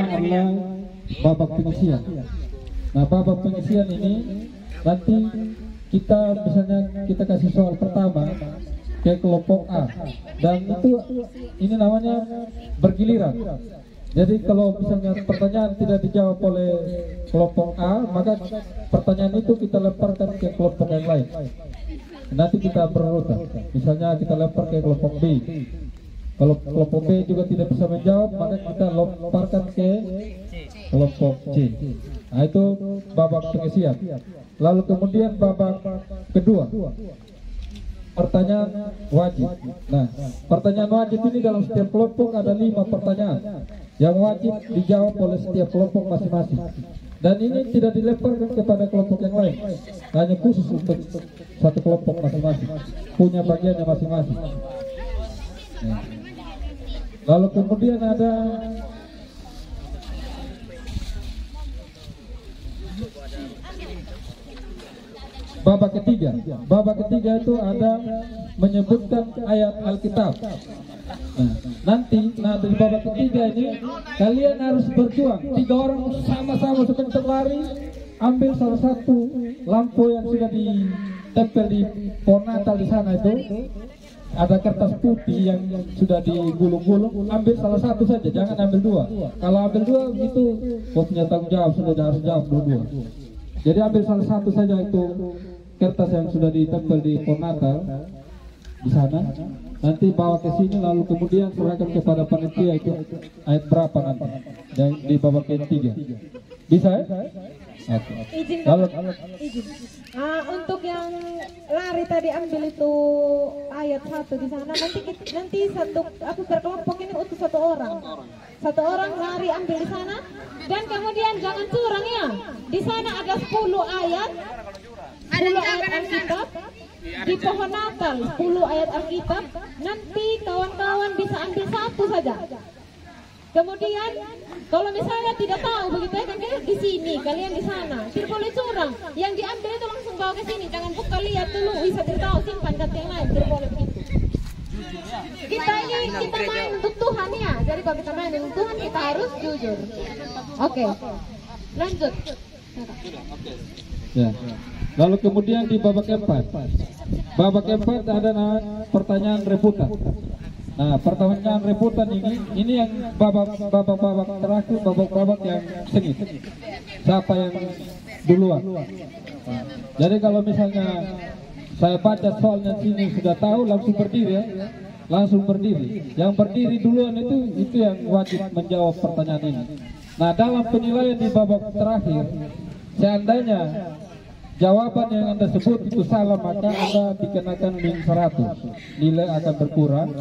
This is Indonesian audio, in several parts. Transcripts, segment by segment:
adalah babak pengisian. Nah, babak pengisian ini nanti kita misalnya kita kasih soal pertama ke kelompok A, dan itu ini namanya bergiliran. Jadi kalau misalnya pertanyaan tidak dijawab oleh kelompok A, maka pertanyaan itu kita lemparkan ke kelompok yang lain. Nanti kita berurutan. Misalnya kita lempar ke kelompok B. Kalau kelompok B juga tidak bisa menjawab, maka kita lemparkan ke kelompok C. Nah, itu babak pengisian. Lalu kemudian babak kedua, pertanyaan wajib. Nah, pertanyaan wajib ini dalam setiap kelompok ada 5 pertanyaan yang wajib dijawab oleh setiap kelompok masing-masing. Dan ini tidak dilemparkan kepada kelompok yang lain, hanya khusus untuk satu kelompok masing-masing, punya bagiannya masing-masing. Nah. Lalu kemudian ada babak ketiga. Babak ketiga itu ada menyebutkan ayat Alkitab. Nah, nanti di babak ketiga ini kalian harus berjuang. 3 orang sama-sama sekencang lari, ambil salah satu lampu yang sudah ditempel di pohon Natal di sana itu. Ada kertas putih yang sudah digulung-gulung, ambil salah satu saja, jangan ambil 2. Kalau ambil 2 itu kau punya tanggung jawab, sudah harus jawab 2. Jadi ambil salah satu saja itu kertas yang sudah ditempel di pohon Natal di sana. Nanti bawa ke sini, lalu kemudian serahkan kepada panitia itu ayat berapa nanti yang di babak ketiga. Bisa ya? Izin, lalu izin. Untuk yang lari tadi ambil itu ayat 1 di sana. Nanti satu aku berkelompok ini utus 1 orang. 1 orang lari ambil di sana, dan kemudian jangan curang ya. Di sana ada 10 ayat. 10 ayat Alkitab. Di pohon Natal 10 ayat Alkitab. Nanti kawan-kawan bisa ambil 1 saja. Kemudian kalau misalnya tidak tahu begitu ya, kan kalian di sini, kalian di sana, tidak boleh curang. Yang diambil itu langsung bawa ke sini, jangan buka lihat dulu, bisa tahu simpan kat yang lain, tidak boleh begitu. Kita main untuk Tuhan ya, jadi kalau kita main untuk Tuhan kita harus jujur. Oke, lanjut. Ya. Lalu kemudian di babak keempat, ada pertanyaan rebutan. Nah, pertanyaan rebutan ini yang babak terakhir, babak yang sengit. Siapa yang duluan? Nah, jadi kalau misalnya saya baca soalnya sini sudah tahu, langsung berdiri ya, langsung berdiri. Yang berdiri duluan itu yang wajib menjawab pertanyaan ini. Nah, dalam penilaian di babak terakhir, seandainya jawaban yang Anda sebut itu salah, maka Anda dikenakan min 100, nilai akan berkurang.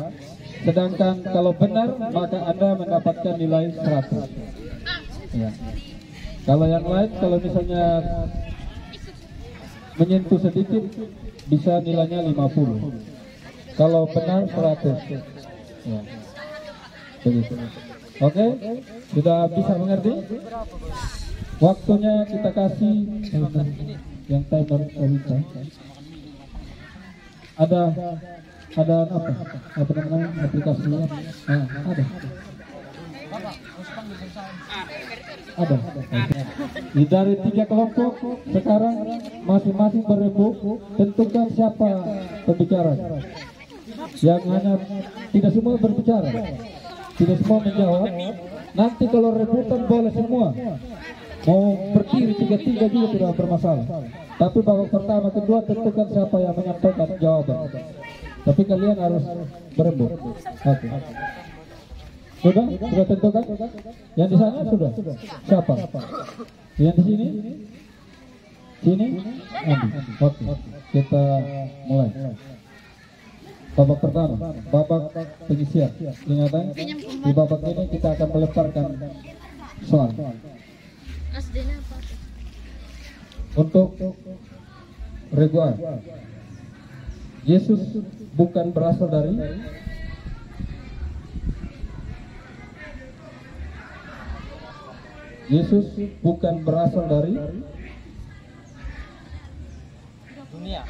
Sedangkan kalau benar, maka Anda mendapatkan nilai 100. Ya. Kalau yang lain, kalau misalnya menyentuh sedikit, bisa nilainya 50. Kalau benar 100. Ya. Begitu. Oke, sudah bisa mengerti? Waktunya kita kasih yang timer bisa. Ada apa namanya aplikasinya? Ada. Dari 3 kelompok sekarang masing-masing berebut, tentukan siapa pembicara. Yang hanya tidak semua berbicara, tidak semua menjawab. Nanti kalau rebutan boleh semua, mau berdiri 3-3 juga tidak bermasalah. Tapi babak pertama, kedua tentukan siapa yang menyampaikan jawaban. Tapi kalian harus berebut. Oke. Sudah tentukan? Yang di sana sudah? Siapa? Yang di sini? Sini? Andi. Oke. Kita mulai. Babak pertama, babak pengisian. Ingatan, di babak ini kita akan melemparkan soal. Untuk regu A, Yesus bukan berasal dari dunia.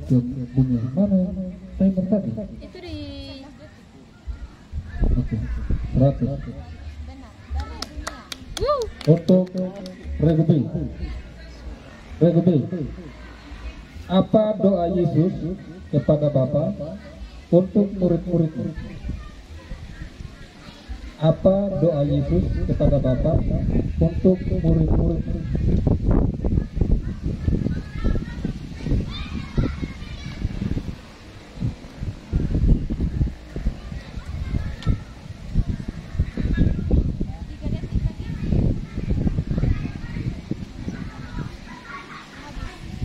Dunia. Mana timer tadi? Itu di. Oke. 100. Untuk regu B. Apa doa Yesus kepada Bapa untuk murid-muridnya? Apa doa Yesus kepada Bapa untuk murid-muridnya?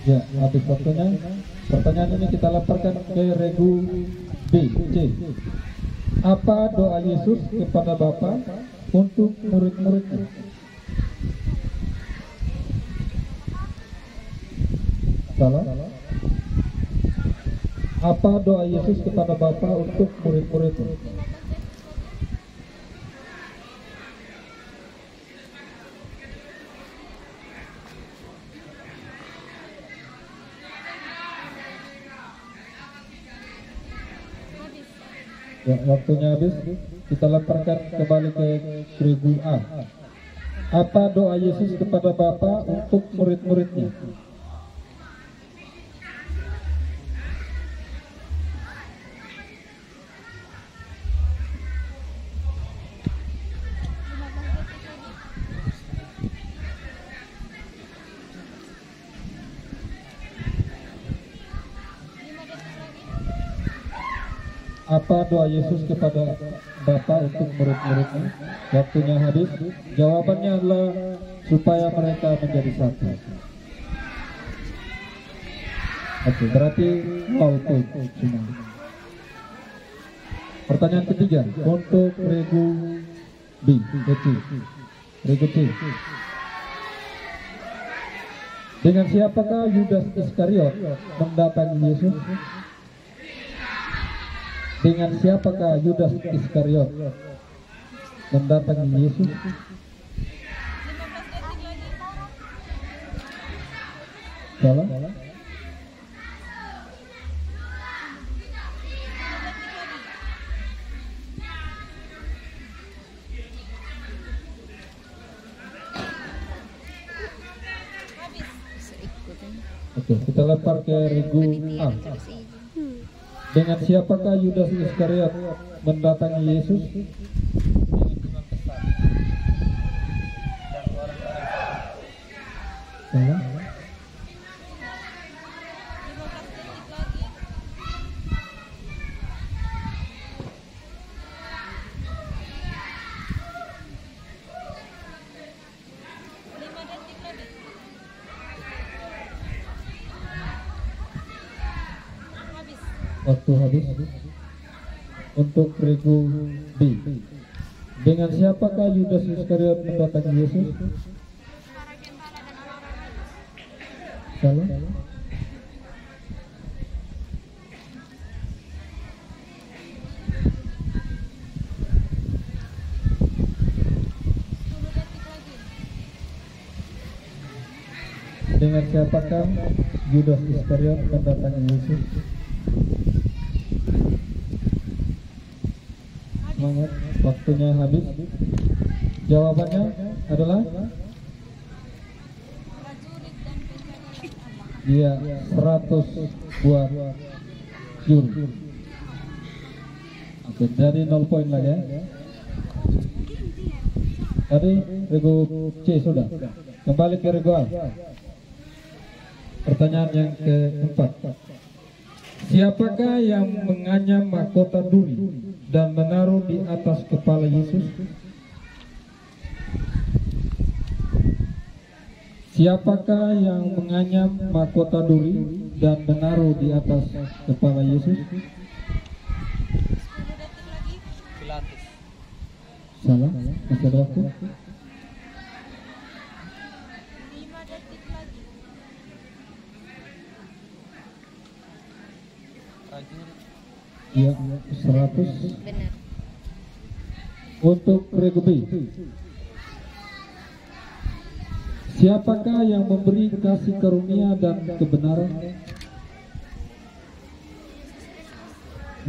Ya, habis waktunya. Pertanyaan ini kita lemparkan ke regu B, C. Apa doa Yesus kepada Bapa untuk murid-muridnya? Salah. Apa doa Yesus kepada Bapa untuk murid-muridnya? Ya, waktunya habis. Kita lemparkan kembali ke regu A. Apa doa Yesus kepada Bapa untuk murid-muridnya? Apa doa Yesus kepada Bapa untuk murid-muridnya? Waktunya habis. Jawabannya adalah supaya mereka menjadi satu. Oke, berarti 0 poin semua. Pertanyaan ketiga untuk regu B, regu C. Dengan siapakah Yudas Iskariot mendatangi Yesus? Dengan siapakah Yudas Iskariot mendatangi Yesus? Salah. Oke, kita lempar ke regu A. Dengan siapakah Yudas Iskariot mendatangi Yesus? Salah. Waktu habis. Untuk regu B. Dengan siapakah Yudas Iskariot mendatangi Yesus? Salah. Dengan siapakah Yudas Iskariot mendatangi Yesus? Semangat, waktunya habis. Jawabannya adalah iya, 100 buat Yun. Oke, jadi 0 poin lagi ya. Tadi regu C sudah. Kembali ke regu A. Pertanyaan yang keempat. Siapakah yang menganyam mahkota duri dan menaruh di atas kepala Yesus? Siapakah yang menganyam mahkota duri dan menaruh di atas kepala Yesus? Salah, masih ada waktu. Ya, 100. Benar. Untuk regu B. Siapakah yang memberi kasih karunia dan kebenaran?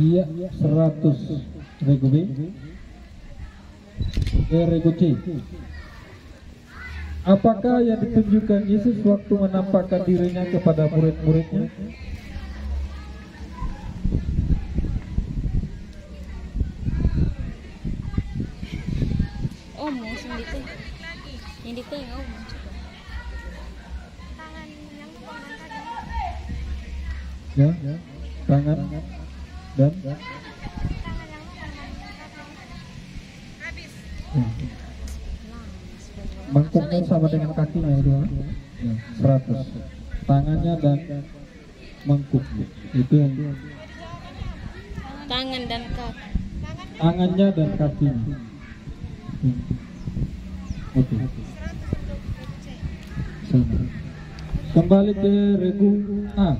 Iya, 100 regu B. Regu C. Apakah yang ditunjukkan Yesus waktu menampakkan dirinya kepada murid-muridnya? Om, yang dito yang om. Ya, tangan dan mangkuknya sama dengan kakinya itu, ya, 100. Tangannya dan mangkuk itu yang Tangan dan kaki. tangannya dan kakinya. Oke. Sama. Kembali ke regu A.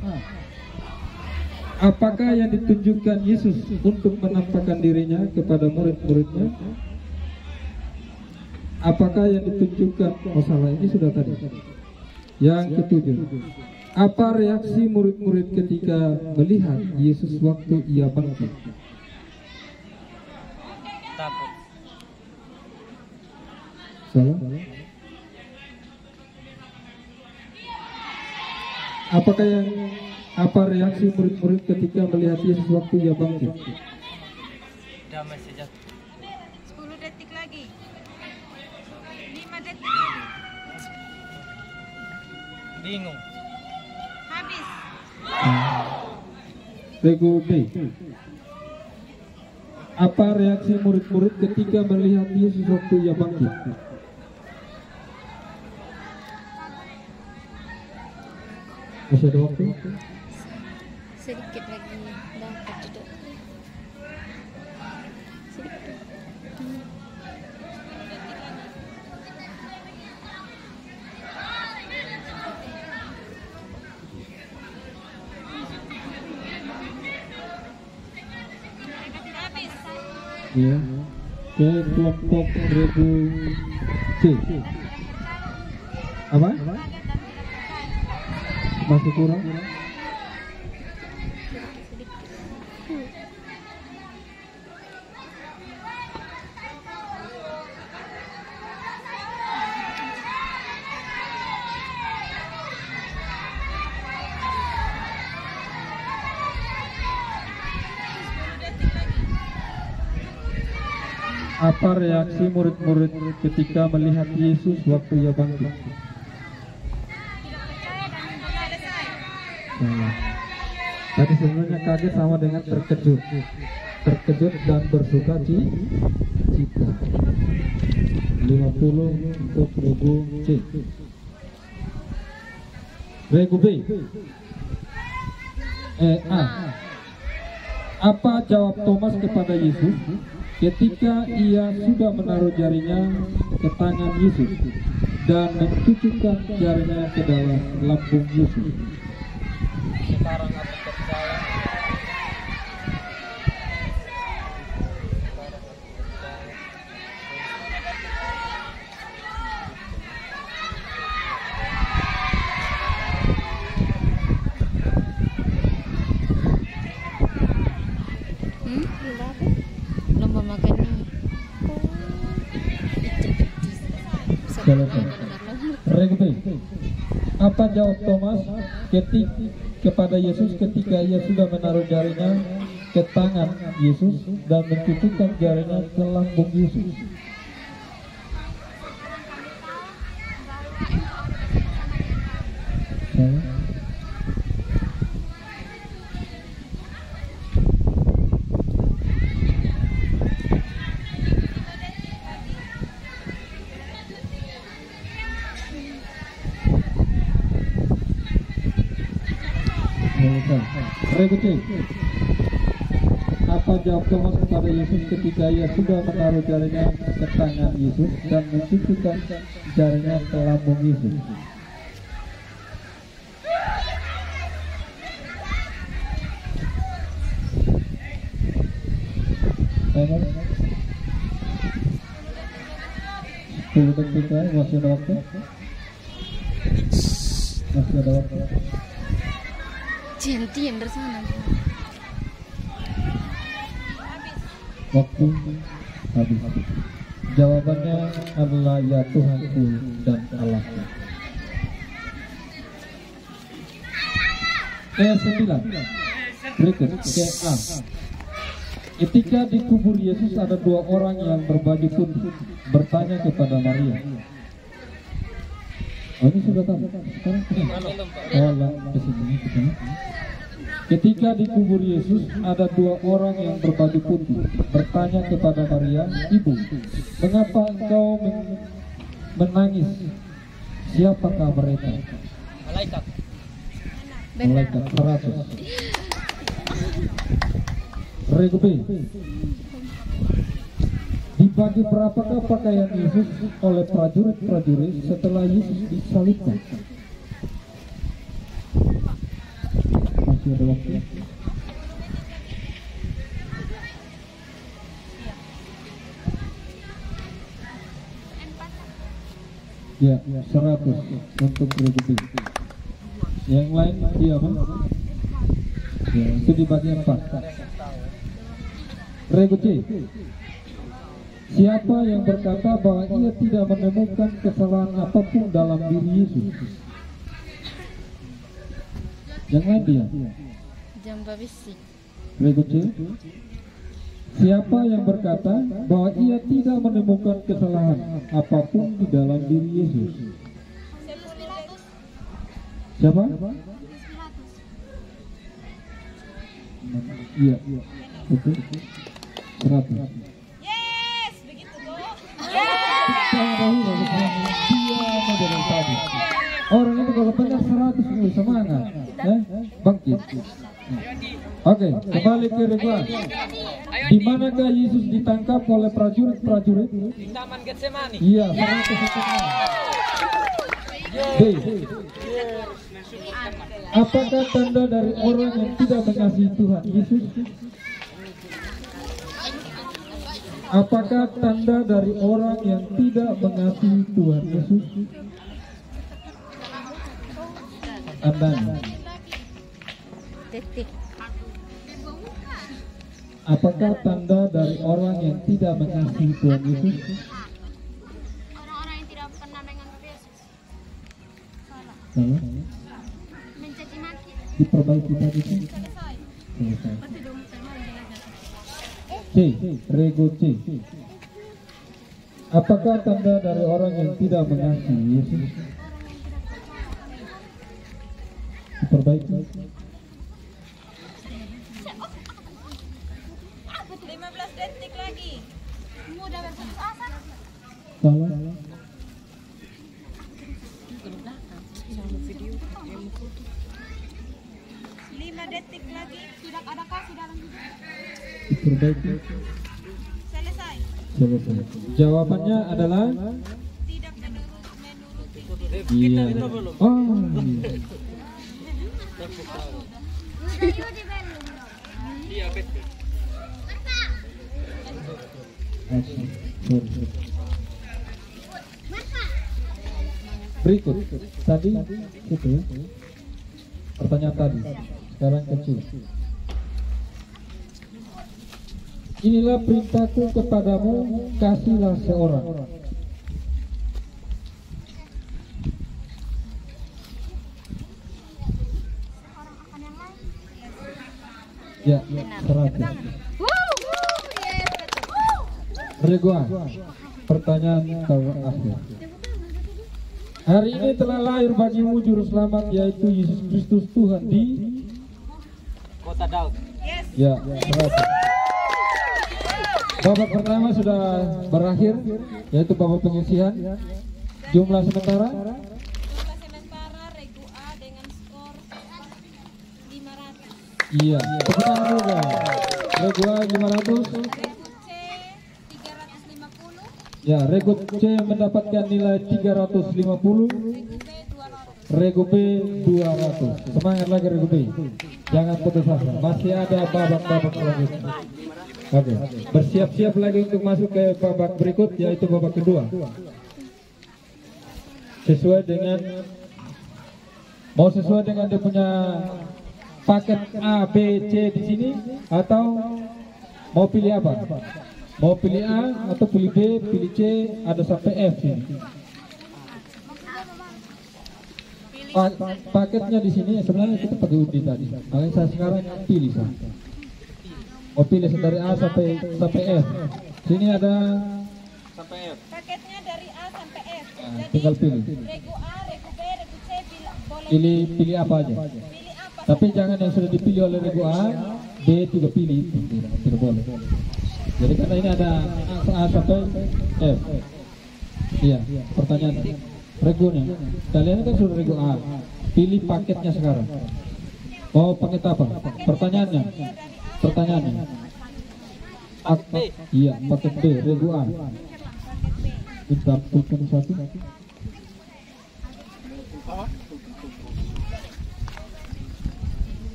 Apakah yang ditunjukkan Yesus untuk menampakkan dirinya kepada murid-muridnya? Apakah yang ditunjukkan? Oh salah, ini sudah tadi. Yang ketujuh. Apa reaksi murid-murid ketika melihat Yesus waktu ia bangkit? Takut. Salah. Apa reaksi murid-murid ketika melihat Yesus waktu ia bangkit? Damai sejahtera. 10 detik lagi. 5 detik. Bingung. Habis. Regu B. Apa reaksi murid-murid ketika melihat Yesus waktu ia bangkit? Masih ada waktu? Sedikit lagi dapat juga. Sedikit. Ya. Ke kelompok regu C. Apa? Masih kurang? Apa reaksi murid-murid ketika melihat Yesus waktu ia bangkit? Salah. Tadi sebenarnya kaget sama dengan terkejut. Terkejut dan bersuka cita. 50 untuk regu C. Regu B. A. Apa jawab Thomas kepada Yesus ketika ia sudah menaruh jarinya ke tangan Yesus dan mencucukkan jarinya ke dalam lambung Yesus? Sekarang aku percaya. Lomba makan mie. Selesai. Regu B. Apa jawab Thomas kepada Yesus ketika ia sudah menaruh jarinya ke tangan Yesus dan mencucukkan jarinya ke lambung Yesus? Regu C. Apa jawab Thomas kepada Yesus ketika ia sudah menaruh jarinya ke tangan Yesus dan mencucukkan jarinya ke lambung Yesus? Ayo. 10 detik lagi, masih ada waktu? Masih ada waktu. Jantian dari sana. Waktu habis. Jawabannya adalah ya Tuhanku dan Allahku. Ke-9 berikut Ke-A. Ketika dikubur Yesus ada dua orang yang berbaju putih bertanya kepada Maria. Oh, ini sudah tahu. Sekarang kesini. Ketika dikubur Yesus ada dua orang yang berbaju putih bertanya kepada Maria, Ibu, mengapa engkau menangis? Siapakah mereka? Malaikat. Malaikat 100. Regu B. Dibagi berapakah pakaian Yesus oleh prajurit-prajurit setelah Yesus disalibkan? Masih ada waktu. Ya, 100 untuk regu B. Yang lain dia ya, itu dibagi 4. Regu C. Siapa yang berkata bahwa ia tidak menemukan kesalahan apapun dalam diri Yesus? Yang lain dia. Jamba besi. Regu C. Siapa yang berkata bahwa ia tidak menemukan kesalahan apapun di dalam diri Yesus? Siapa? Iya, betul. 100. Yes, begitu tuh. Orang itu kalau pegang 100 semangat, bangkit. Oke, kembali ke regua. Di manakah Yesus ditangkap oleh prajurit-prajurit? Di Taman Getsemani. Iya, 100. B. Apakah tanda dari orang yang tidak mengasihi Tuhan Yesus? Apakah tanda dari orang yang tidak mengasihi Tuhan Yesus? Andani. Titik. Apakah tanda dari orang yang tidak mengasihi Tuhan Yesus? Orang-orang yang tidak pernah menganggap Yesus. Salah. Mencaci maki. Diperbaiki tadi kan? Selesai. Selesai. Pasti dong Salman belajar. C. Rego C. Apakah tanda dari orang yang tidak mengasihi Yesus? Diperbaiki. 15 detik lagi. Mudah berputus asa. Salah. 5 detik lagi. Tidak ada kasih dalam hidup. Diperbaiki. Selesai. Selesai. Jawabannya adalah Tidak menuruti. iya. Oh, iya. Iya, betul. Sorry. Berikut tadi itu ya. Pertanyaan tadi. Sekarang kecil. Inilah perintahku kepadamu, kasihlah seorang. Ya, 100. Berikut pertanyaan terakhir. Hari ini telah lahir bagimu juru selamat, yaitu Yesus Kristus Tuhan di Kota Daud. ya 100. Babak pertama sudah berakhir, yaitu babak pengisian. Jumlah sementara Jumlah sementara Regu A dengan skor 500. iya, tepuk tangan dulu guys. Regu A 500. Regu C 350. Ya, Regu C mendapatkan nilai 350. Regu B 200. Regu B 200. Semangat lagi Regu B. Jangan putus asa. Masih ada babak-babak selanjutnya. Oke, bersiap-siap lagi untuk masuk ke babak berikut, yaitu babak kedua. Sesuai dengan dia punya paket A, B, C di sini, atau mau pilih apa? Mau pilih A atau pilih B, pilih C, ada sampai F ini. Paketnya di sini sebenarnya kita pakai undi tadi. Makanya saya sekarang pilih saya. Mau pilih dari A sampai F. Sini ada Sampai F. Paketnya dari A sampai F. Jadi tinggal pilih. regu A, regu B, regu C boleh Pilih apa aja. pilih apa? Tapi jangan yang sudah dipilih oleh regu A, B juga pilih. Tidak boleh. Jadi karena ini ada A sampai F. Iya, pertanyaan regunya. Kalian kan sudah regu A. Pilih paketnya sekarang. Mau paket apa? Pertanyaannya. Iya, paket B, regu A. Kita pilih satu.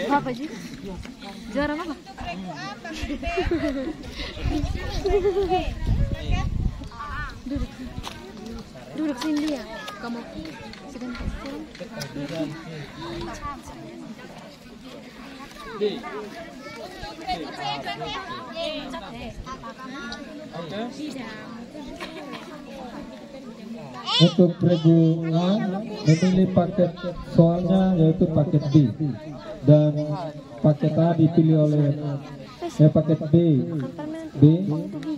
Apa sih? Juara apa? Regu A, paket B. Duduk sini ya. Kamu sebentar. Untuk regu A memilih paket soalnya yaitu paket B, dan paket A dipilih oleh paket B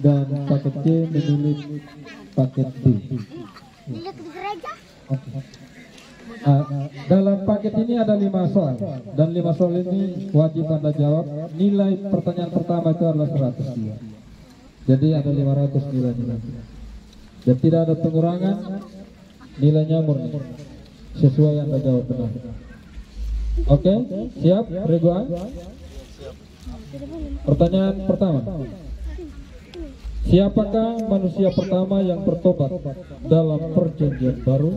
dan paket C memilih paket D. Oke. Dalam paket ini ada 5 soal, dan 5 soal ini wajib Anda jawab. Nilai pertanyaan pertama itu adalah 100 dia. Jadi ada 500 nilainya. Dan tidak ada pengurangan, nilainya murni sesuai yang Anda jawab benar. Oke, siap regu A? Pertanyaan pertama. Siapakah manusia pertama yang bertobat dalam perjanjian baru?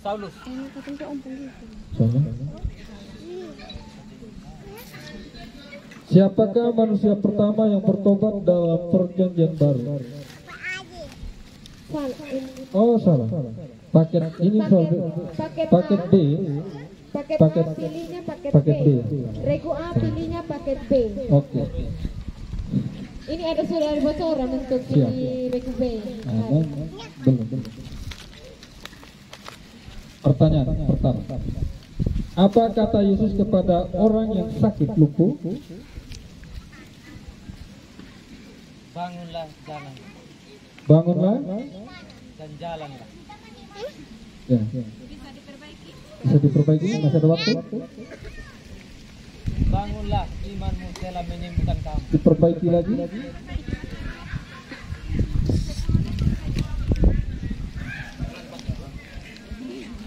Saulus. Sana. Siapakah manusia pertama yang bertobat dalam perjanjian baru? Oh, salah. Paket ini soal B. Paket B. Paket A pilihnya paket B. Regu A pilihnya paket B. Oke. Ini ada sudah ada bocoran untuk pilih regu B. Belum. Pertanyaan pertama. Apa kata Yesus kepada orang yang sakit lumpuh? Bangunlah, jalan Bangunlah. dan jalanlah. Ya. Bisa diperbaiki. Masih ada waktu. Bangunlah, imanmu telah menyembuhkan kamu. Diperbaiki lagi.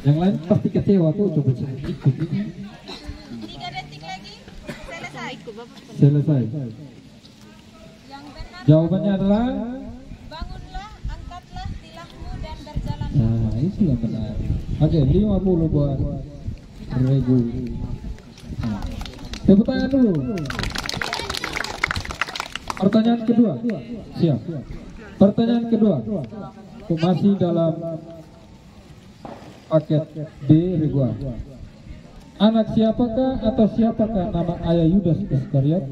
Yang lain pasti kecewa tuh, coba saya ikut ini. 3 detik lagi. Selesai. Selesai. Yang benar, Jawabannya adalah bangunlah, angkatlah tilangmu dan berjalan. nah, itu yang benar. Oke, 50 buat regu. Nah, tepuk tangan dulu. Pertanyaan kedua. Siap. Pertanyaan kedua. Masih dalam paket B regu A. Anak siapakah atau siapakah nama ayah Yudas Iskariot?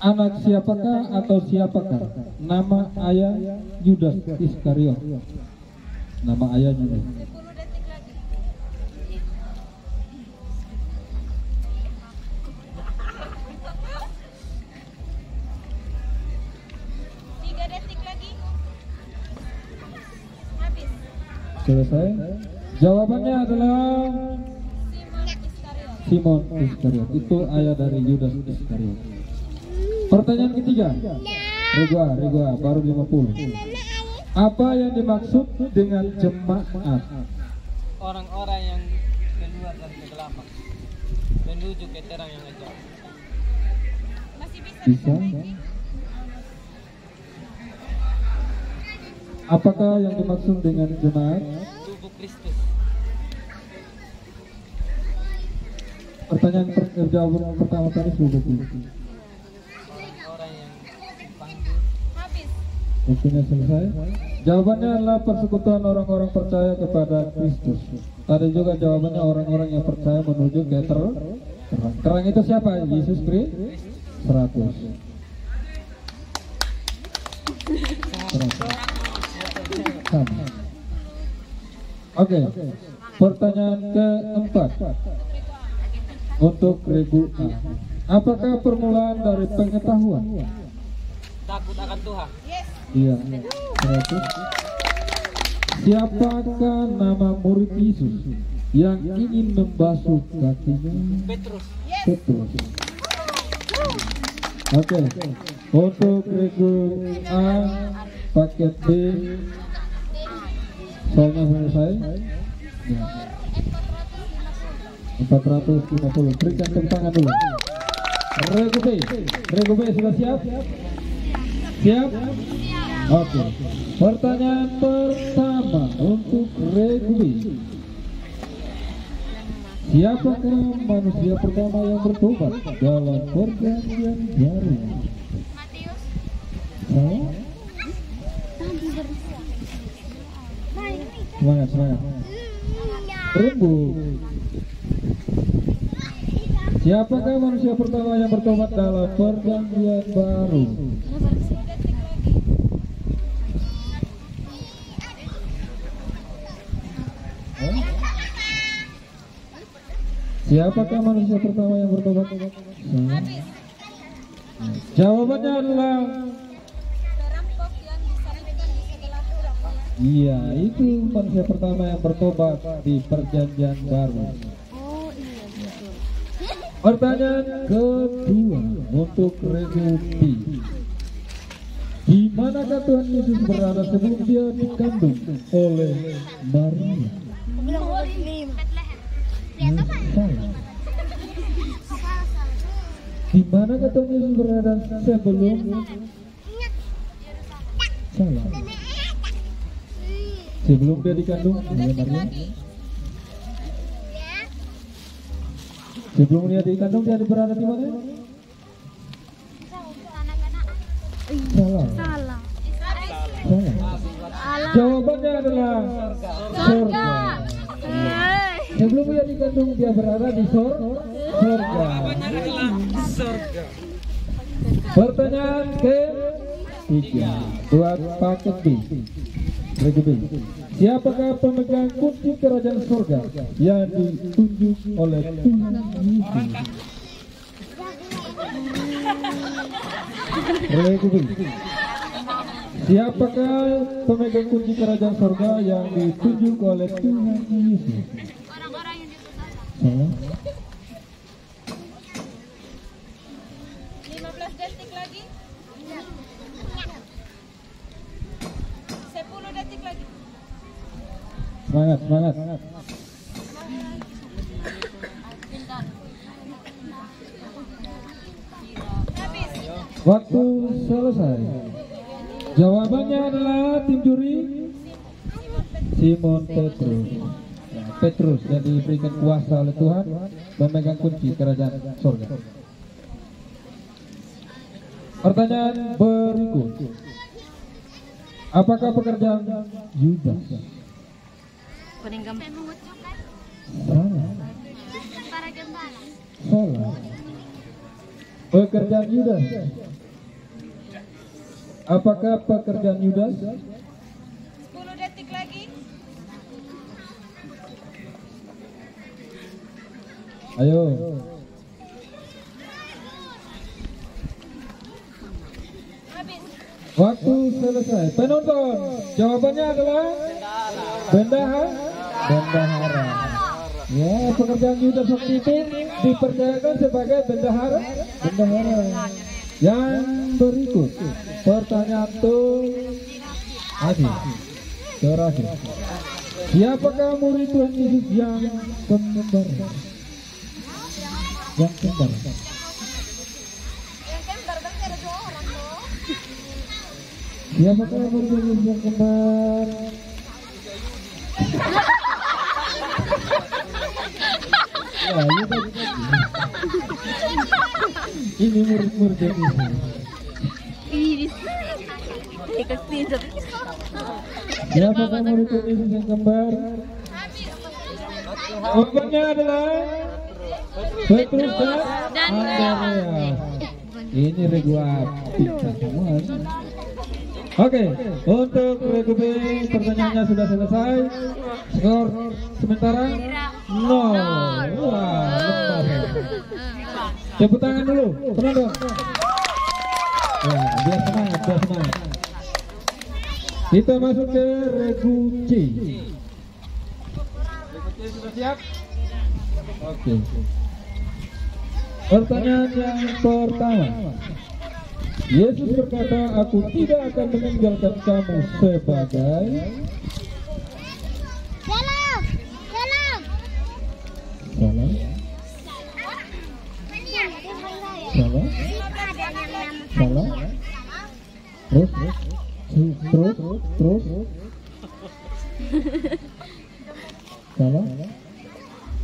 Anak siapakah atau siapakah nama ayah Yudas Iskariot? Nama ayahnya. 10 detik lagi. Tiga detik lagi. Habis. Selesai. Jawabannya adalah Simon Iskariot. Simon Iskariot. Itu ayah dari Yudas Iskariot. Pertanyaan ketiga. Regu A, baru 50. Apa yang dimaksud dengan jemaat? Orang-orang yang keluar dari kegelapan menuju ke terang yang ajaib. Masih bisa. Bisa? Apakah yang dimaksud dengan jemaat? Tubuh Kristus. Pertanyaan jawaban pertama tadi sudah. Orang yang dipanggil. Habis. Waktunya selesai. Jawabannya adalah persekutuan orang-orang percaya kepada Kristus. Tadi juga jawabannya orang-orang yang percaya menuju ke terang. Terang itu siapa? Yesus Kristus. 100. Sama. Oke. Pertanyaan keempat untuk Regu A. Apakah permulaan dari pengetahuan? Takut akan Tuhan. Iya. 100. Siapakah nama murid Yesus yang ingin membasuh kakinya? Petrus. Petrus. Oke. Untuk Regu A paket B soalnya selesai. Ya. 450. Berikan tepuk tangan dulu. Regu B sudah siap? Siap? Oke. Pertanyaan pertama untuk Regu B. Siapakah manusia pertama yang bertobat dalam perjanjian baru? Matius. Salah? Semangat. Rebut. Siapakah manusia pertama yang bertobat dalam perjanjian baru? Hah? Siapakah manusia pertama yang bertobat? Salah. Jawabannya adalah Perampok yang disampaikan di sebelah Torah. iya, itu manusia pertama yang bertobat di perjanjian baru. Oh iya betul. Pertanyaan kedua untuk Regu B. Di manakah Tuhan Yesus berada sebelum dia dikandung oleh Maria? Salah. Di manakah Tuhan Yesus berada sebelum? Salah. Sebelum dia dikandung oleh Maria? Sebelum dia dikandung dia berada di mana? Salah. Salah. Salah. Jawabannya adalah surga. Sebelum dia dikandung dia berada di surga. Pertanyaan ke-3 buat paket B. Regu B. Siapakah pemegang kunci kerajaan surga yang ditunjuk oleh Tuhan Yesus? Regu B. Siapakah pemegang kunci kerajaan surga yang ditunjuk oleh Tuhan Yesus? Orang-orang yang diputar. Salah. 15 detik lagi. 10 detik lagi. Semangat. Habis. Waktu selesai. Jawabannya adalah tim juri Simon Petrus. Petrus yang diberikan kuasa oleh Tuhan memegang kunci kerajaan surga. Pertanyaan berikut. Apakah pekerjaan Yudas? Kuning gam. Salah. Para gembala. Salah. Pekerjaan Yudas. Apakah pekerjaan Yudas? 10 detik lagi. Ayo. Habis. Waktu selesai. Penonton, jawabannya adalah bendahara. Ya, pekerjaan Yudas waktu itu dipercayakan sebagai bendahara. Yang berikut, pertanyaan terakhir. Siapakah murid Tuhan Yesus yang kembar? Yang kembar berarti ada 2 orang loh. Siapakah murid Tuhan Yesus yang kembar? Ya, ini murid-murid Yesus. Ini ke screenshot. Siapakah murid Yesus yang kembar? Jawabannya adalah Petrus dan Andreas. Ini regu api semua. Oke, untuk regu B pertanyaannya sudah selesai. Skor sementara 0. Wah, lemah. Tepuk tangan dulu, tenang dong. Ya, biar semangat, biar semangat. Kita masuk ke regu C. Regu C sudah siap? Oke. Pertanyaan yang pertama. Yesus berkata, aku tidak akan meninggalkan kamu sebagai Salam. salah, salah, salah, terus, salah.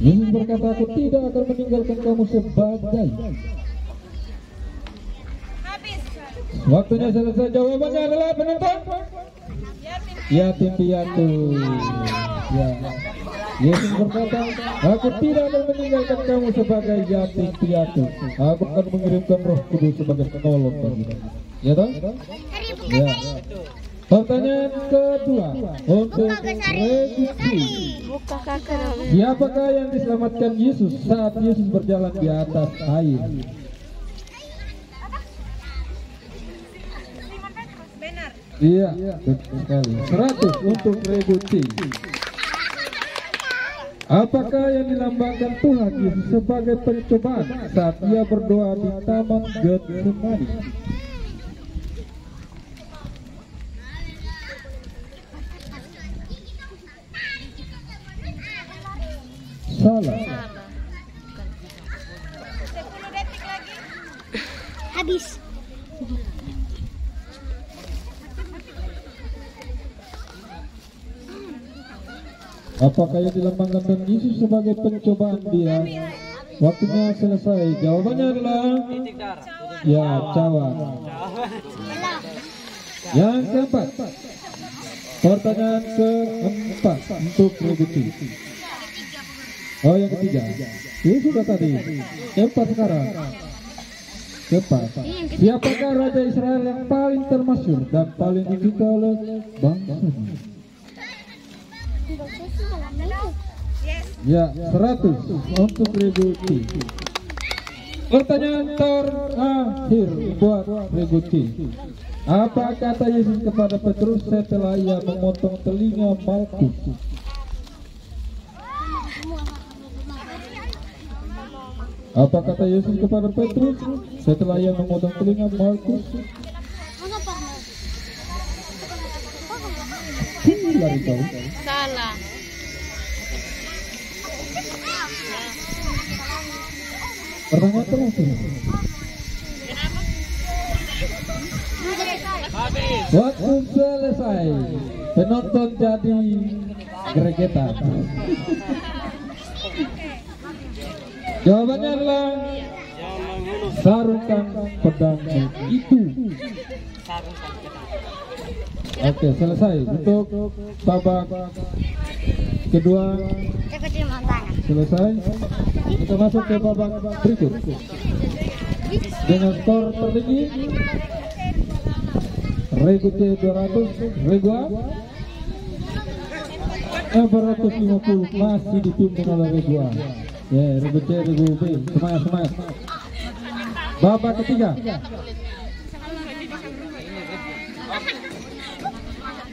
Yesus berkata, aku tidak akan meninggalkan kamu sebagai. Waktunya selesai. Jawabannya adalah penonton yatim piatu. Ya. Yesus berkata, aku tidak akan meninggalkan kamu sebagai yatim piatu. Aku akan mengirimkan Roh Kudus sebagai penolong bagimu. Ya toh? Ya. Pertanyaan kedua untuk Reguci. Siapakah yang diselamatkan Yesus saat Yesus berjalan di atas air? Iya, betul sekali. 100 untuk Reguci. Apakah yang dilambangkan Tuhan Yesus sebagai pencobaan saat ia berdoa di Taman Getsemani? Salah. 10 detik lagi. Habis. Apakah yang dilambangkan Tuhan Yesus sebagai pencobaan dia? Waktunya selesai. Jawabannya adalah ya, cawan. Yang keempat. Pertanyaan keempat untuk Reguci. Oh, yang ketiga. Ini sudah tadi. Keempat sekarang. Keempat. Siapakah Raja Israel yang paling termasyhur dan paling dicintai oleh bangsanya? Ya, 100 untuk Reguci. Pertanyaan terakhir buat Reguci. Apa kata Yesus kepada Petrus setelah ia memotong telinga Malkus? Apa kata Yesus kepada Petrus setelah ia memotong telinga Malkus? Lari kau. Salah. Pertanyaan terakhir. Waktu selesai, penonton jadi gregetan. Jawabannya adalah sarungkan pedangmu itu. Oke, selesai untuk babak kedua. Selesai. Kita masuk ke babak berikut dengan skor tertinggi Reguci 200, Regua 450 masih dipimpin oleh Regua. Ya, Reguci, Regu B, semangat. Babak ketiga.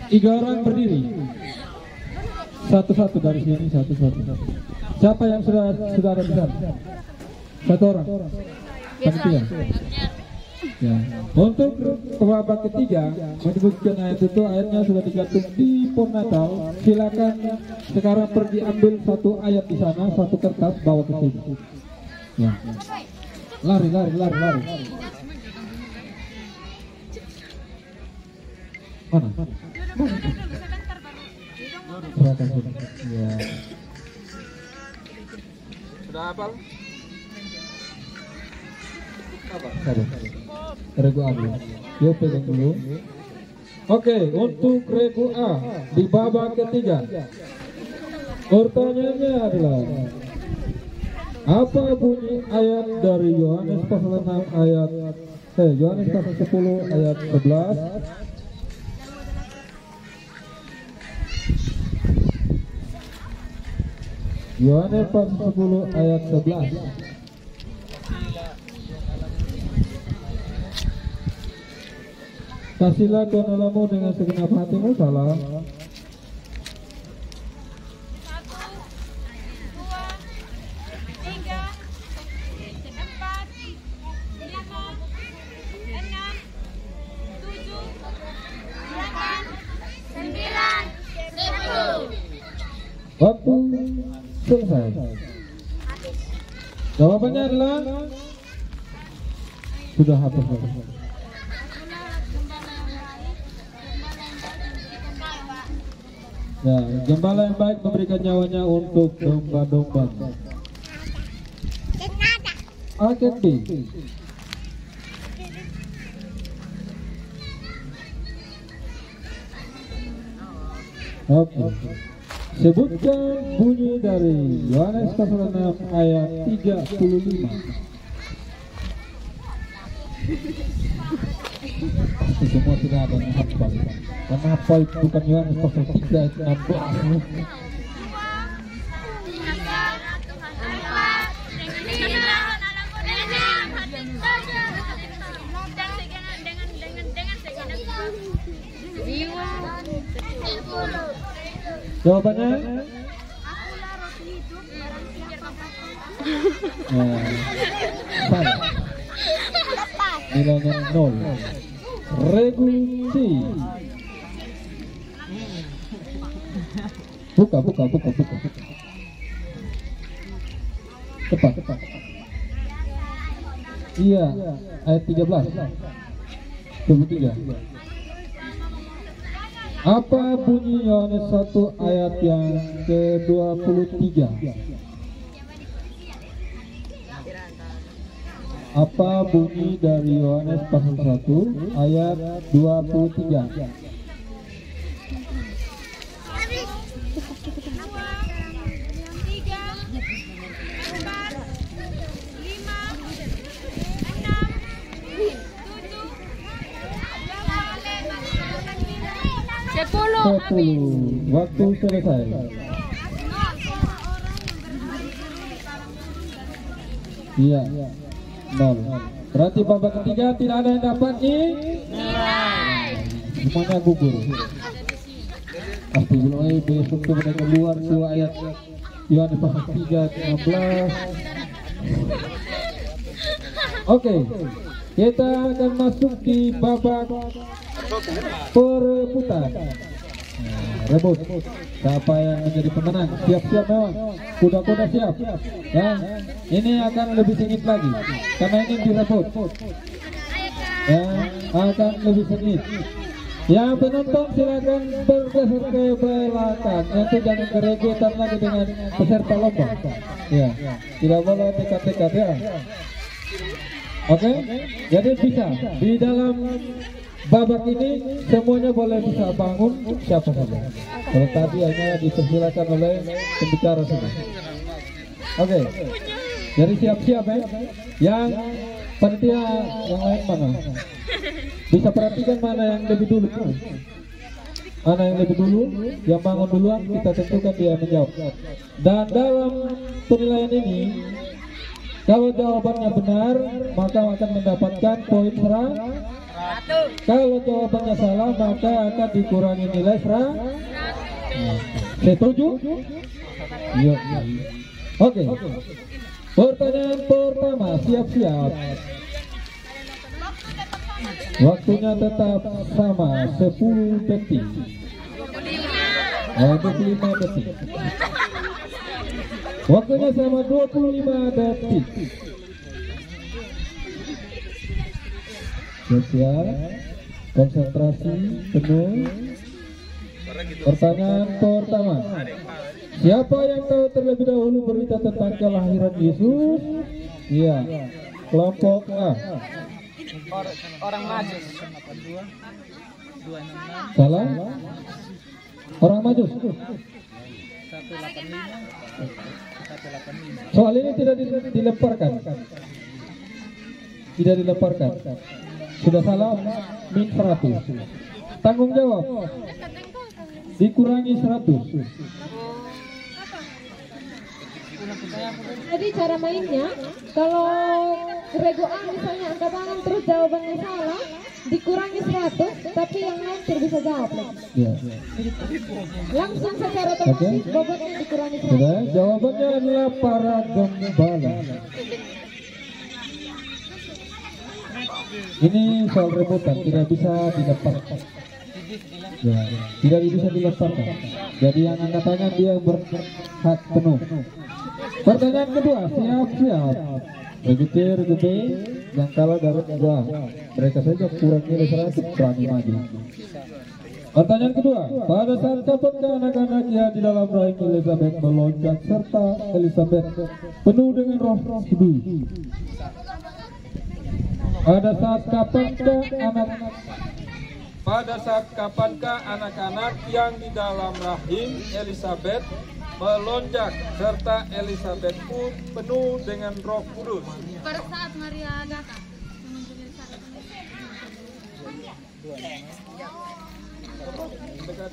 Tiga orang berdiri. Satu-satu dari sini, satu-satu. Siapa yang sudah ada di sana? Satu orang. Panitia. Ya. Untuk babak ketiga menyebutkan ayat itu, ayatnya sudah digantung di pohon Natal. Silakan sekarang pergi ambil satu ayat di sana, satu kertas bawa ke sini. Ya. Lari. Mana? Ya. Sudah hafal? Sabar. Regu ambil. Yo pegang dulu. Oke, untuk regu A di babak ketiga. Pertanyaannya adalah, apa bunyi ayat dari Yohanes pasal 6 ayat Yohanes pasal 10 ayat 11? Yohanes pasal 10 ayat 11. Kasihlah Tuhan Allahmu dengan segenap hatimu. Salah. 1, 2, 3, 4, 5, 6, 7, 8, 9, 10. Waktu selesai. Jawabannya adalah sudah hafal. Ya, gembala yang baik memberikan nyawanya untuk domba-domba. Aket B. Oke. Sebutkan bunyi dari Yohanes pasal 6 ayat 35. Semua tidak ada yang hafal. Karena hafal bukan Yohanes pasal 3 ayat 16. Jawabannya? Salah. Nilainya 0. Regu C. Buka. Cepat. Iya, ayat 13. 23. Apa bunyi Yohanes 1 ayat yang ke-23? Apa bunyi dari Yohanes pasal 1 ayat 23? Waktu selesai. Iya, 0. Berarti babak ketiga tidak ada yang dapat nilai. Semuanya gugur. Pasti belum besok kemudian keluar 2 ayat Yohanes pasal 3 16. Oke, kita akan masuk di babak perebutan. Rebut. Siapa yang menjadi pemenang? Siap-siap memang. Kuda-kuda siap. Ya. Ini akan lebih sengit lagi karena ini direbut. Ya, akan lebih sengit. Yang penonton silakan bergeser ke belakang. Nanti jangan kerebutan lagi dengan peserta lomba. Ya, tidak boleh dekat-dekat ya. Oke, jadi bisa di dalam babak ini semuanya boleh bisa bangun siapa saja. Kalau tadi hanya dipersilakan oleh pembicara saja. Oke, jadi siap-siap ya. Yang panitia yang lain mana? Bisa perhatikan mana yang lebih dulu. Mana yang lebih dulu, yang bangun duluan kita tentukan dia menjawab. Dan dalam penilaian ini, kalau jawabannya benar maka akan mendapatkan poin 100. Kalau jawabannya salah maka akan dikurangi nilai 100. Setuju? Iya. Oke. Pertanyaan pertama, siap-siap. Waktunya tetap sama, 10 detik. 25 detik. Waktunya sama 25 detik. Siap, konsentrasi penuh. Pertanyaan pertama, siapa yang tahu terlebih dahulu berita tentang kelahiran Yesus? Iya, kelompok A. Orang Majus. Salah. Orang Majus. 185. Soal ini tidak dilemparkan. Tidak dilemparkan. Sudah salah, min 100. Tanggung jawab. Dikurangi 100. Jadi cara mainnya, kalau Rego A misalnya angkat tangan terus jawabannya salah, dikurangi 100, tapi yang lain tidak bisa jawab lagi. Ya. Langsung secara otomatis bobotnya dikurangi 100. Sudah, jawabannya adalah para gembala. Ini soal rebutan, tidak bisa dilemparkan. Ya, tidak bisa dilemparkan. Jadi yang angkat tangan dia berhak penuh. Pertanyaan kedua, siap-siap. Regutir, Gebe, yang kalah dari dua. Mereka saja kurang nilai 100, berani maju. Pertanyaan kedua, pada saat kapankah anak-anak yang di dalam rahim Elizabeth melonjak serta Elizabeth penuh dengan roh kudus? Pada saat kapankah anak-anak yang di dalam rahim Elizabeth melonjak serta Elizabeth pun penuh dengan Roh Kudus? Pada saat Maria datang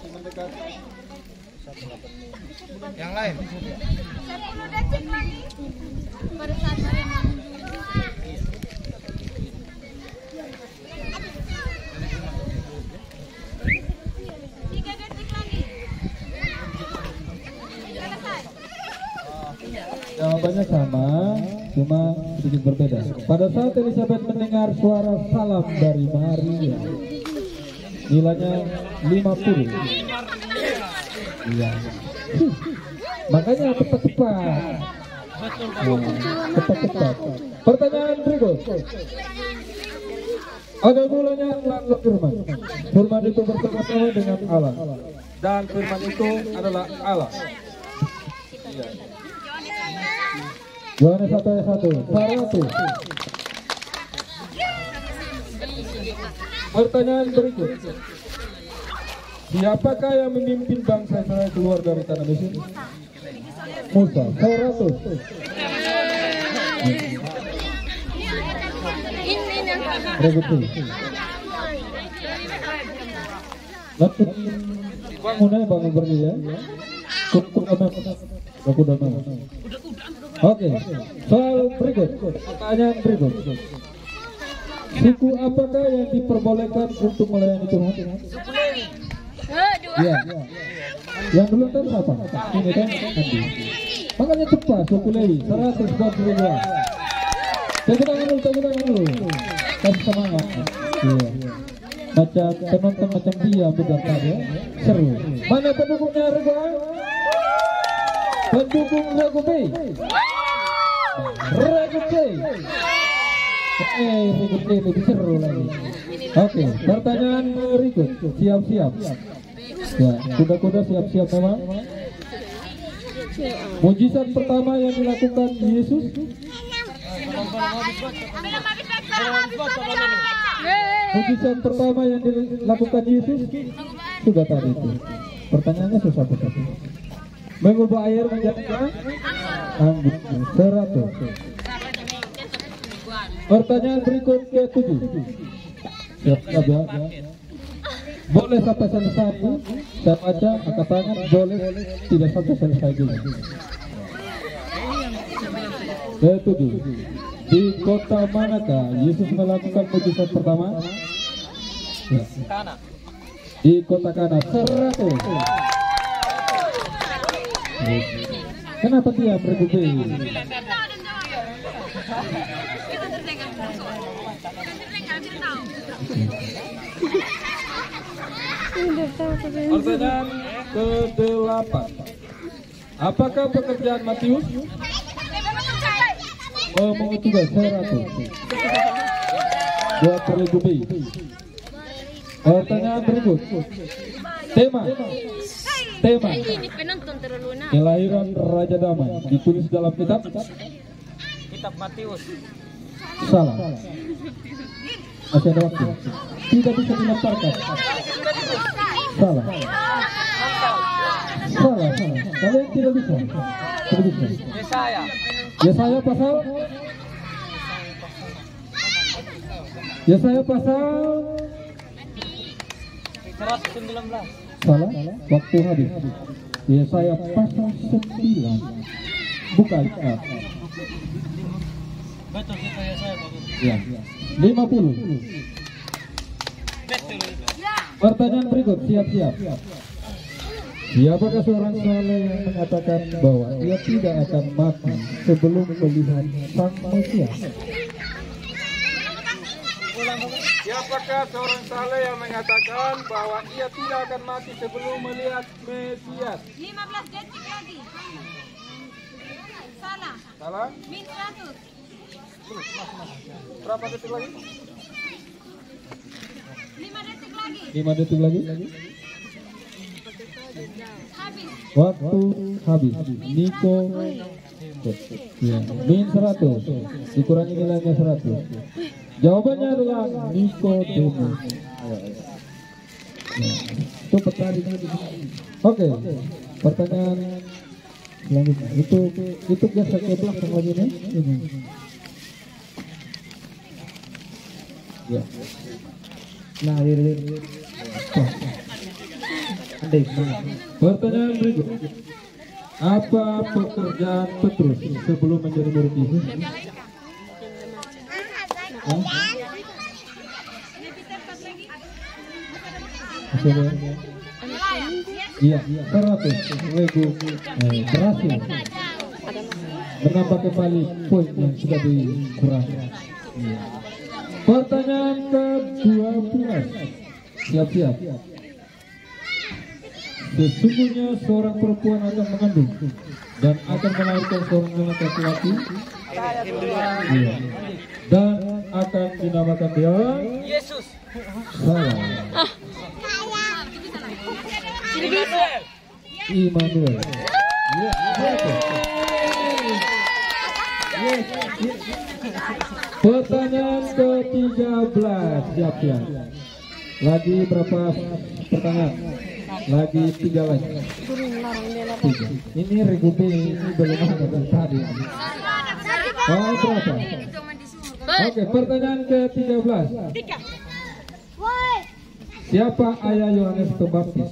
Mendekat. Yang lain. 10 detik lagi. pada saat Maria mengunjungi 3 detik lagi. Selesai. Jawabannya sama, cuma sedikit berbeda. Pada saat Elizabeth mendengar suara salam dari Maria, nilainya 50. Iya. Makanya cepat-cepat. Cepat-cepat. Pertanyaan berikut. Ada mulanya lalu firman. Firman itu bersama-sama dengan Allah. Dan firman itu adalah Allah. Iya. Yohanes 1 ayat 1. Pertanyaan berikut. Siapakah yang memimpin bangsa Israel keluar dari tanah Mesir? Musa. 100. Begitu. Lalu bangunnya bangun berdiri ya. Oke. Soal berikut. Pertanyaan berikut. Suku apakah yang diperbolehkan untuk melayani Tuhan? Ya. Yang belum tahu siapa? Ini kan Andi. Makanya cepat suku Lewi 142. Tepuk tangan dulu. Kasih semangat. Iya. Macam penonton macam dia benar tadi ya. Seru. Mana pendukungnya Rego A? Pendukung Rego B. Rego C. Rego C lebih seru lagi. Oke, pertanyaan berikut. Siap-siap. Ya, kuda-kuda siap-siap memang. Mujizat pertama yang dilakukan Yesus. Mujizat pertama yang dilakukan Yesus sudah tadi itu. Pertanyaannya susah sekali. Mengubah air menjadi anggur 100. Pertanyaan berikut ke-7. Siap-siap ya. Boleh sampai selesai. Saya baca angkat tangan, boleh tidak sampai selesai juga. Ke-7. Di kota manakah Yesus melakukan mujizat pertama? Ya. Kana. Di kota Kana 100. Kenapa dia bergubih? Pertanyaan ke-8. Apakah pekerjaan Matius? Mengut tugas 100. Buat berlebih. Pertanyaan berikut. Tema ini penonton terlalu nak. kelahiran Raja Damai ditulis dalam kitab Kitab Matius. salah. Masih ada waktu. Tidak bisa dilemparkan. Salah. Salah. Kalian tidak bisa. Tidak bisa. Yesaya pasal. Yesaya pasal 119. salah. Waktu habis. Yesaya pasal 9. Bukan. Betul kita Yesaya bagus. Ya. 50. Betul itu. Pertanyaan berikut, siap-siap. Siapakah seorang saleh yang mengatakan bahwa ia tidak akan mati sebelum melihat Sang Mesias? Siapakah seorang saleh yang mengatakan bahwa ia tidak akan mati sebelum melihat Mesias? 15 detik lagi. Salah. Salah? Min 100. Berapa detik lagi? 5 detik lagi. 5 detik lagi. Habis. Waktu habis. Niko. Ya. Min 100. Dikurangi nilainya 100. Jawabannya adalah Nikodemus. Ya. Itu pertanyaan. Oke. Pertanyaan selanjutnya. Itu biasa ke belakang lagi nih. Ini. Ya. Nah, pertanyaan berikut. Apa pekerjaan Petrus sebelum menjadi murid Yesus? Iya, 100 Lego berhasil menambah kembali poin yang sudah dikurangi. Iya. Pertanyaan ke-12. Siap-siap. Sesungguhnya seorang perempuan akan mengandung dan akan melahirkan seorang anak laki-laki. Iya. Dan akan dinamakan dia Yesus. salah. Immanuel. Ya, betul. Pertanyaan ke-13. Siap-siap. Lagi berapa pertanyaan? Lagi 3 lagi. 3. Ini Regupe ini belum ada dari tadi. Oh, berapa? Oke, pertanyaan ke-13. Siapa ayah Yohanes Pembaptis?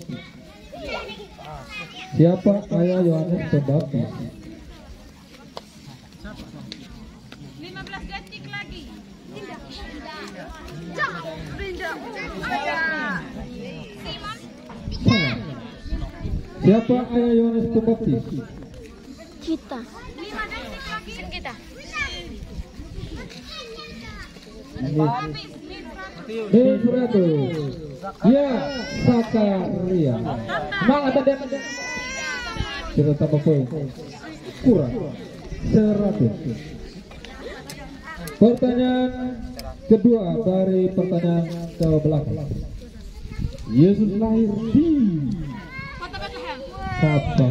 Siapa ayah Yohanes Pembaptis? 15 detik lagi. Salah. Siapa ayah Yohanes Pembaptis? Kita. 5 detik lagi. Kita. Min 100. Ya, Sakaria. Semangat ada. Kita tambah poin. Kurang 100. Pertanyaan kedua dari pertanyaan ke belakang. Yesus lahir di Sapa.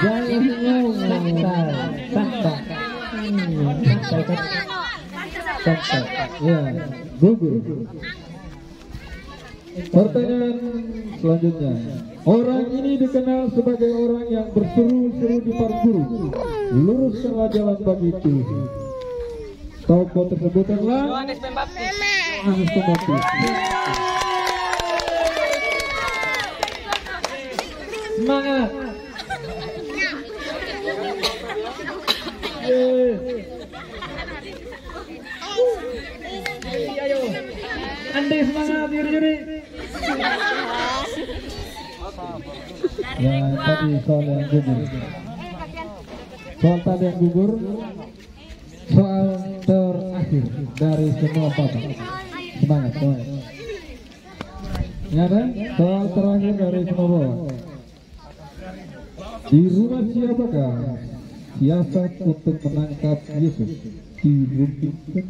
Jangan ya, gugur. Pertanyaan selanjutnya. Orang ini dikenal sebagai orang yang berseru-seru di depan guru. Luruskanlah jalan bagi Tuhan. Tokoh tersebut adalah Yohanes Pembaptis. Yohanes Pembaptis. Semangat. Ayo. Andi semangat Yuri. Ya tadi soal yang gugur. Soal tadi yang gugur. Soal terakhir dari semua papa. Semangat. Ya kan? Soal terakhir dari semua papa. Di rumah siapakah siasat untuk menangkap Yesus dirundingkan?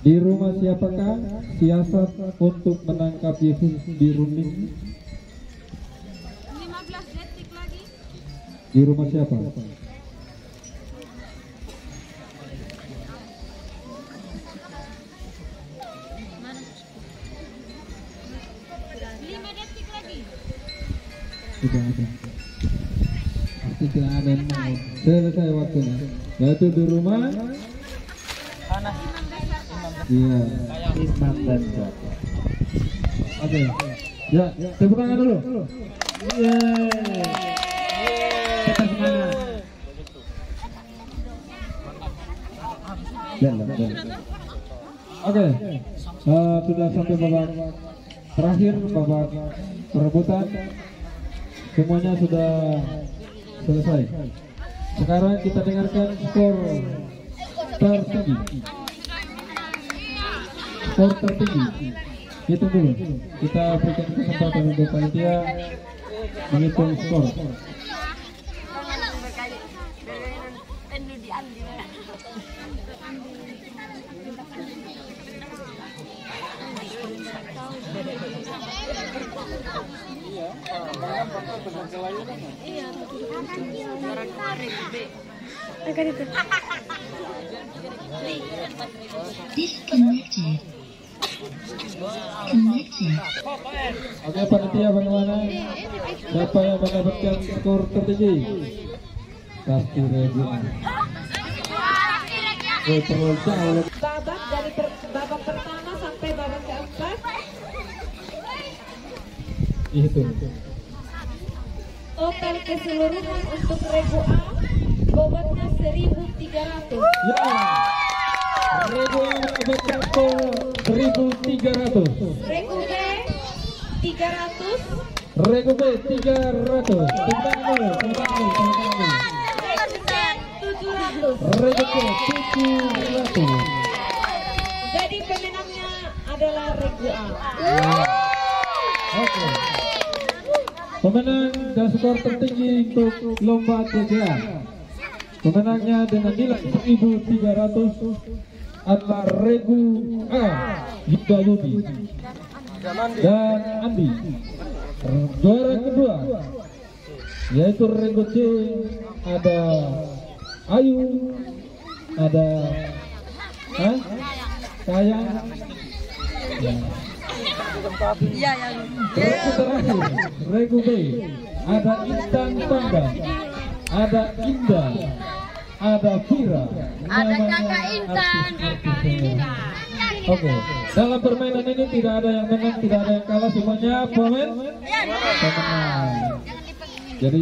Di rumah siapakah siasat untuk menangkap Yesus dirundingkan? 15 detik lagi. Di rumah siapa? Tidak ada. Pasti tidak ada yang mau. Selesai waktunya. Yaitu di rumah. Panas. Iya. Imam dan Joko. Oke. Ya, tepuk tangan dulu. Yeay. Kita semangat. Oke. Sudah sampai babak terakhir, babak perebutan. Semuanya sudah selesai. Sekarang kita dengarkan skor tertinggi. Skor tertinggi. Hitung dulu. Kita berikan kesempatan untuk panitia menghitung skor. Disconnected. Connected. Oke, panitia bagaimana? Siapa yang mendapatkan skor tertinggi? Pasti Regina. Terlalu jauh. Babak dari babak pertama sampai babak keempat. Itu. Total keseluruhan untuk Regu A bobotnya 1.300. Ya. Regu A mendapatkan skor 1.300. Regu B 300. Regu B 300. Tentang dulu. Regu C 700. Regu C 700. Jadi pemenangnya adalah Regu A. Oke. Pemenang dan skor tertinggi untuk lomba TGA. Pemenangnya dengan nilai 1.300 adalah Regu A Yuda Yudi dan Andi. Juara kedua yaitu Regu C ada Ayu, ada Sayang. Regu terakhir, Regu B, ada Intan Panda, ada Indah, ada Vira, ada Kakak Intan. Oke, dalam permainan ini tidak ada yang menang, tidak ada yang kalah, semuanya pemenang. Jadi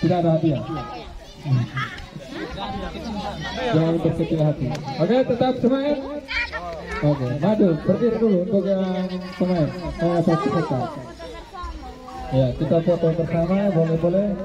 tidak ada hadiah. Jangan berkecil hati. Oke, tetap semangat. Oke, maju, berdiri dulu untuk yang pemain. Fasilitator. Ya, kita foto bersama, boleh-boleh.